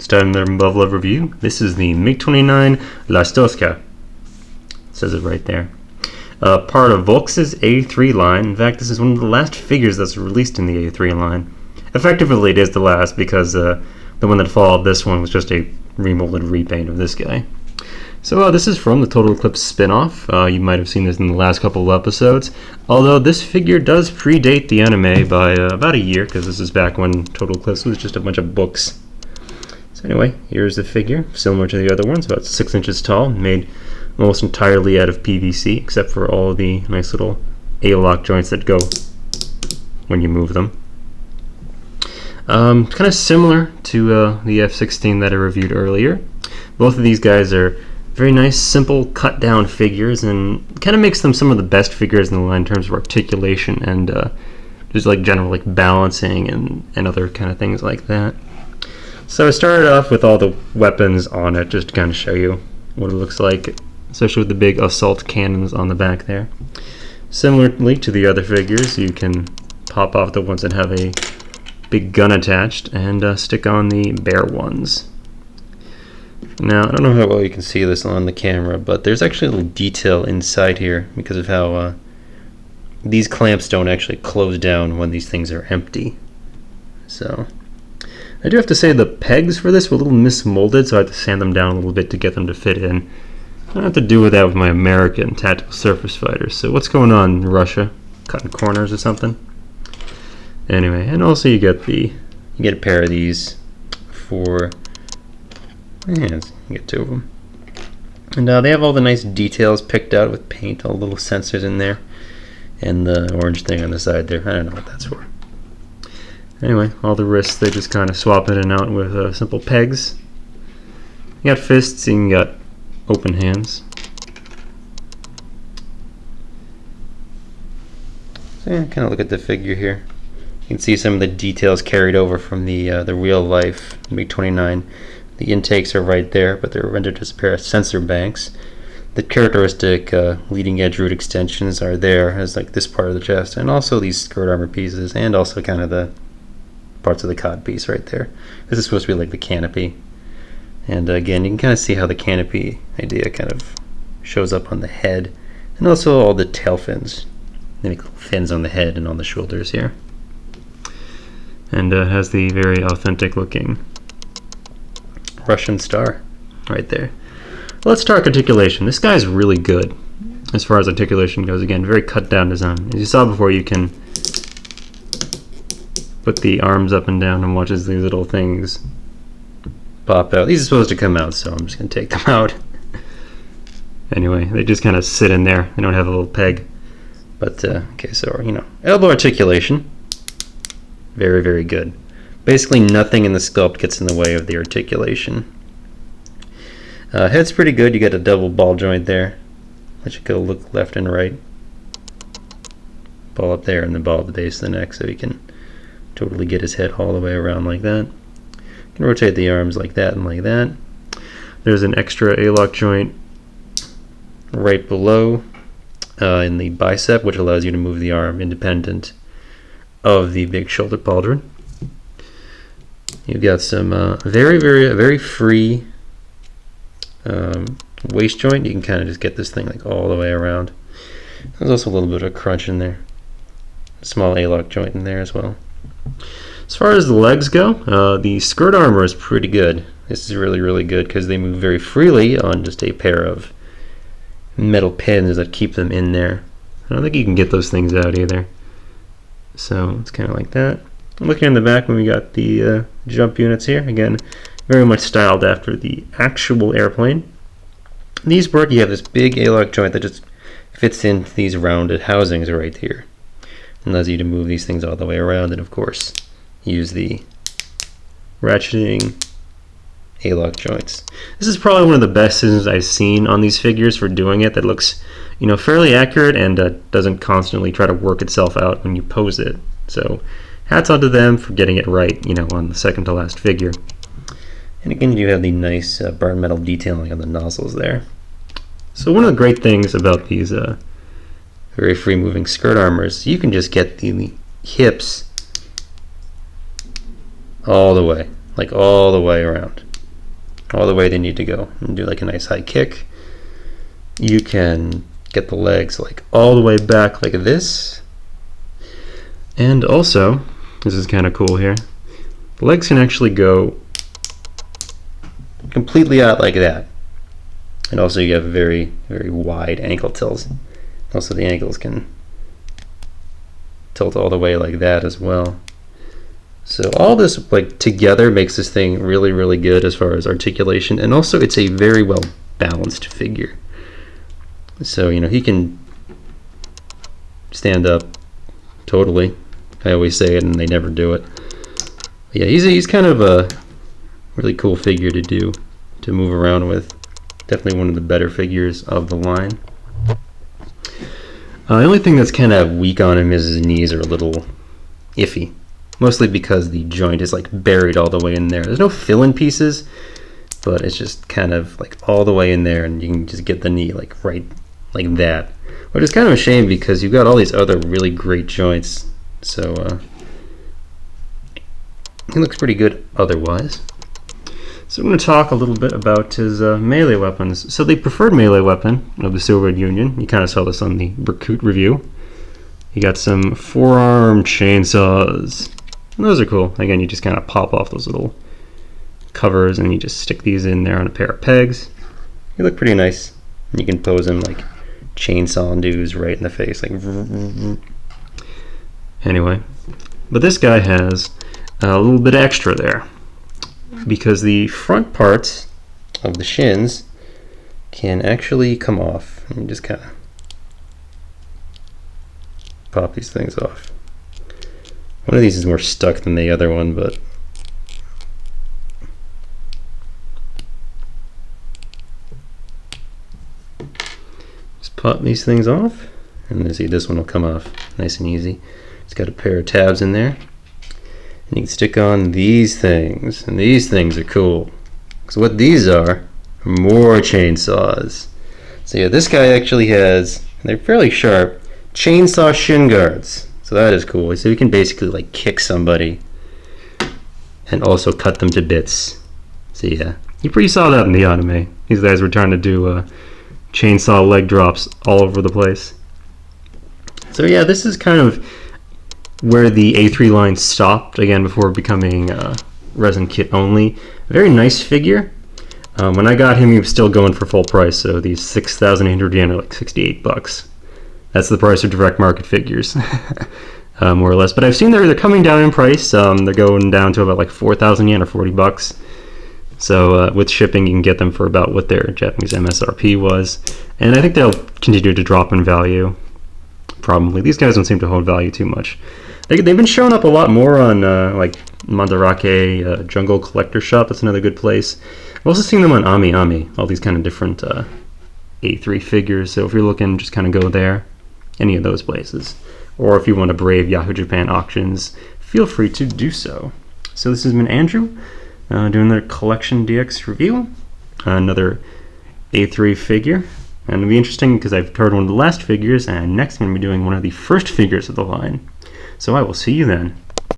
Starting the Muv-Luv review, this is the MiG-29 Lastochka. It says it right there. Part of Volks' A3 line. In fact, this is one of the last figures that's released in the A3 line. Effectively, it is the last because the one that followed this one was just a remolded repaint of this guy. So this is from the Total Eclipse spin-off. You might have seen this in the last couple of episodes. Although this figure does predate the anime by about a year, because this is back when Total Eclipse was just a bunch of books. So anyway, here's the figure, similar to the other ones, about 6 inches tall, made almost entirely out of PVC, except for all of the nice little A-lock joints that go when you move them. Kind of similar to the F-16 that I reviewed earlier. Both of these guys are very nice, simple, cut-down figures, and kind of makes them some of the best figures in the line in terms of articulation and just like general like balancing and other kind of things like that. So I started off with all the weapons on it just to kind of show you what it looks like, especially with the big assault cannons on the back there. Similarly to the other figures, you can pop off the ones that have a big gun attached and stick on the bare ones. Now, I don't know how well you can see this on the camera, but there's actually a little detail inside here because of how these clamps don't actually close down when these things are empty. So, I do have to say the pegs for this were a little mismolded, so I had to sand them down a little bit to get them to fit in. I don't have to do with that with my American tactical surface fighters. So what's going on in Russia? Cutting corners or something? Anyway, and also you get a pair of these for hands. You get 2 of them. And they have all the nice details picked out with paint, all the little sensors in there, and the orange thing on the side there. I don't know what that's for. Anyway, all the wrists, they just kind of swap in and out with simple pegs. You got fists, and you got open hands. So yeah, kind of look at the figure here. You can see some of the details carried over from the real life MiG-29. The intakes are right there, but they're rendered as a pair of sensor banks. The characteristic leading edge root extensions are there as like this part of the chest, and also these skirt armor pieces, and also kind of the parts of the cod piece right there. This is supposed to be like the canopy. And again, you can kind of see how the canopy idea kind of shows up on the head, and also all the tail fins. They make little fins on the head and on the shoulders here. And has the very authentic looking Russian star right there. Let's talk articulation. This guy's really good as far as articulation goes. Again, very cut down design. As you saw before, you can put the arms up and down and watch as these little things pop out. These are supposed to come out, so I'm just going to take them out. Anyway, they just kind of sit in there. They don't have a little peg. But, okay, so, you know, elbow articulation. Very, very good. Basically nothing in the sculpt gets in the way of the articulation. Head's pretty good. You got a double ball joint there. Let you go look left and right. Ball up there and the ball at the base of the neck, so he can totally get his head all the way around like that. You can rotate the arms like that and like that. There's an extra A-lock joint right below in the bicep, which allows you to move the arm independent of the big shoulder pauldron. You've got some very free waist joint. You can kind of just get this thing like all the way around. There's also a little bit of a crunch in there. A small A-lock joint in there as well. As far as the legs go, the skirt armor is pretty good. This is really, really good because they move very freely on just a pair of metal pins that keep them in there. I don't think you can get those things out either. So it's kind of like that. Looking in the back, when we got the jump units here, again, very much styled after the actual airplane. These work. You have this big A-lock joint that just fits into these rounded housings right here. It allows you to move these things all the way around, and of course, use the ratcheting A-lock joints. This is probably one of the best decisions I've seen on these figures for doing it. That looks, you know, fairly accurate and doesn't constantly try to work itself out when you pose it. So, hats on to them for getting it right, you know, on the second to last figure. And again, you have the nice burnt metal detailing on the nozzles there. So one of the great things about these very free-moving skirt armors, you can just get the hips all the way, like all the way around. all the way they need to go and do like a nice high kick. You can get the legs like all the way back like this. And also, this is kind of cool here, the legs can actually go completely out like that. And also you have very, very wide ankle tilts. Also the ankles can tilt all the way like that as well. So all this like together makes this thing really, really good as far as articulation, and also it's a very well balanced figure. So, you know, he can stand up totally. I always say it and they never do it. But yeah, he's kind of a really cool figure to move around with. Definitely one of the better figures of the line. The only thing that's kind of weak on him is his knees are a little iffy. Mostly because the joint is like buried all the way in there. There's no fill-in pieces, but it's just kind of like all the way in there, and you can just get the knee like right like that. Which is kind of a shame because you've got all these other really great joints. So he looks pretty good otherwise. So I'm going to talk a little bit about his melee weapons. So the preferred melee weapon of the Soviet Union, you kind of saw this on the Berkut review. You got some forearm chainsaws. And those are cool. Again, you just kind of pop off those little covers and you just stick these in there on a pair of pegs. They look pretty nice. And you can pose them like chainsaw dudes right in the face. Like anyway, but this guy has a little bit extra there, because the front parts of the shins can actually come off. And you just kind of pop these things off. One of these is more stuck than the other one, but just pop these things off, and you see this one will come off nice and easy. It's got a pair of tabs in there, and you can stick on these things, and these things are cool. So what these are more chainsaws. So yeah, this guy actually has, they're fairly sharp, chainsaw shin guards. So that is cool. So you can basically like kick somebody and also cut them to bits. So yeah, you pretty saw that in the anime. These guys were trying to do chainsaw leg drops all over the place. So yeah, this is kind of where the A3 line stopped, again, before becoming resin kit only. A very nice figure. When I got him, he was still going for full price, so these 6,800 yen are like 68 bucks. That's the price of direct market figures, more or less. But I've seen they're coming down in price. They're going down to about like 4,000 yen or 40 bucks. So with shipping, you can get them for about what their Japanese MSRP was. And I think they'll continue to drop in value, probably. These guys don't seem to hold value too much. They've been showing up a lot more on like Mandarake Jungle Collector Shop. That's another good place. I've also seen them on Ami, all these kind of different A3 figures. So if you're looking, just kind of go there, any of those places. Or if you want to brave Yahoo Japan auctions, feel free to do so. So this has been Andrew doing another CollectionDX review, another A3 figure. And it'll be interesting because I've covered one of the last figures, and next I'm going to be doing one of the first figures of the line. So I will see you then.